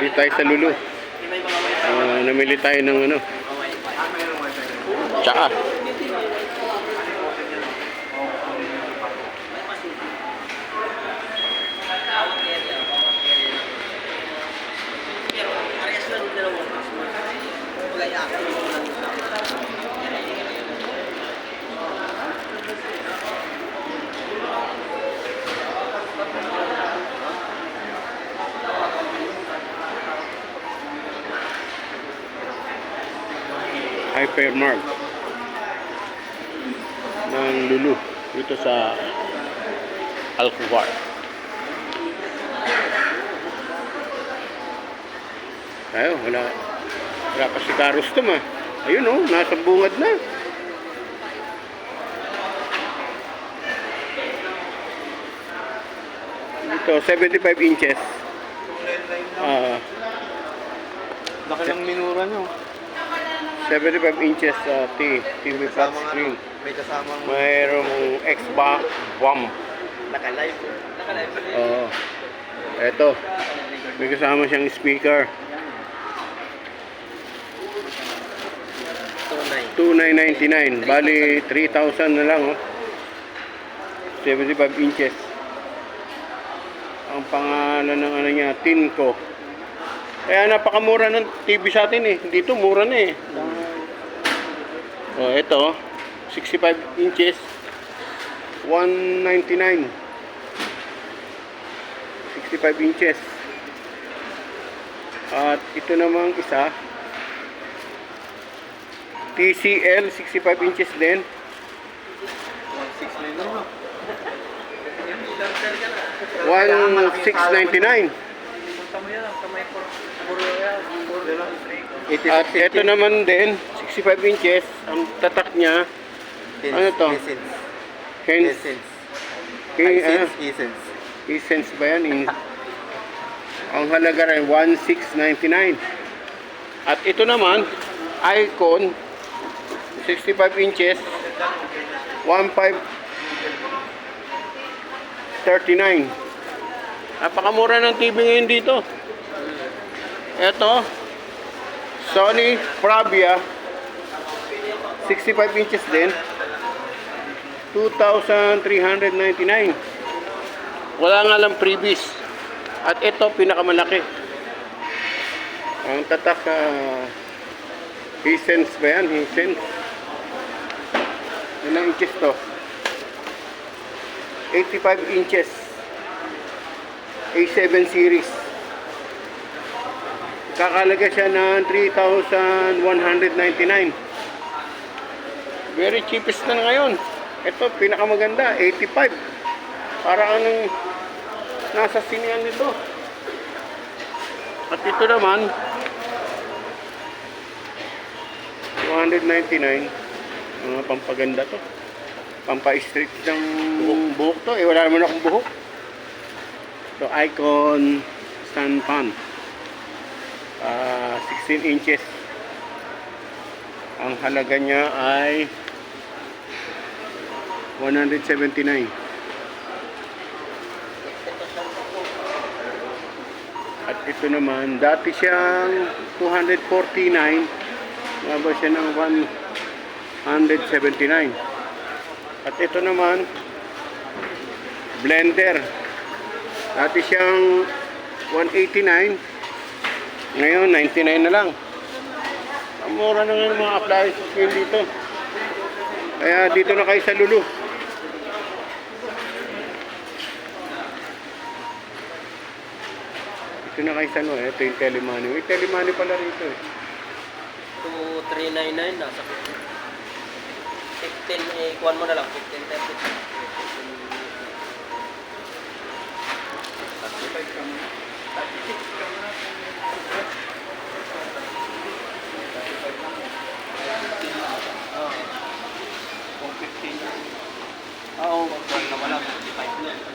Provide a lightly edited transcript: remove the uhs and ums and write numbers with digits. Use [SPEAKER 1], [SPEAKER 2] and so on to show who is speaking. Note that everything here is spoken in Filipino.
[SPEAKER 1] Dito tayo sa Lulu. Namili tayo ng ano. Tsaka. Hypermart ng Lulu dito sa Alcovar. Tayo, wala pa si Carostom ah. Ayun oh, nasa bungad na. Ito, 75 inches.
[SPEAKER 2] Laki ng minura nyo.
[SPEAKER 1] 75 inches TV flat screen.
[SPEAKER 2] May kasamang
[SPEAKER 1] Mayroong Xbox One.
[SPEAKER 2] naka-live. Naka-live.
[SPEAKER 1] Oo. Eto. May kasama siyang speaker. 2,999. Bali 3,000 na lang oh. 75 inches. Ang pangalan ng ano niya, Tinko. Kaya napakamura ng TV sa atin eh. Dito mura na eh. Oh, ito 65 inches 199. 65 inches. At ito namang isa TCL 65 inches din. 1,699. At ito naman din 65 inches. Ang tatak niya ano to?
[SPEAKER 2] Essence.
[SPEAKER 1] Essence ba yan? Ang halaga rin 1,699. At ito naman Icon 65 inches 1,539. Napakamura ng TV ngayon dito. Ito Sony Bravia 65 inches din 2,399. Wala nga lang previous. At ito pinakamalaki. Ang tatak Hisense ba yan? Hisense. Ilang inches to? 85 inches A7 series. Kakalaga siya ng 3,199. Very cheapest na ngayon. Ito pinakamaganda 85. Para anong nasa sinian nito. At ito naman 299. Mga pampaganda to. Pampa-street ng buhok to. Wala naman akong buhok. So Icon stand fan. 16 inches. Ang halaga niya ay 179. At ito naman, dati siyang 249. Naba siya ng 179. At ito naman, blender. Dati siyang 189. Ngayon, 99 na lang. Ang mura na ngayon mga appliances ngayon dito. Kaya dito na kayo sa Lulu. Ito na kayo sa ano, ito yung Telemoney. May Telemoney pala rito eh.
[SPEAKER 3] 2,399 nasa 15, kuhan mo na lang, 15.30.
[SPEAKER 2] Oo, wala 55 na.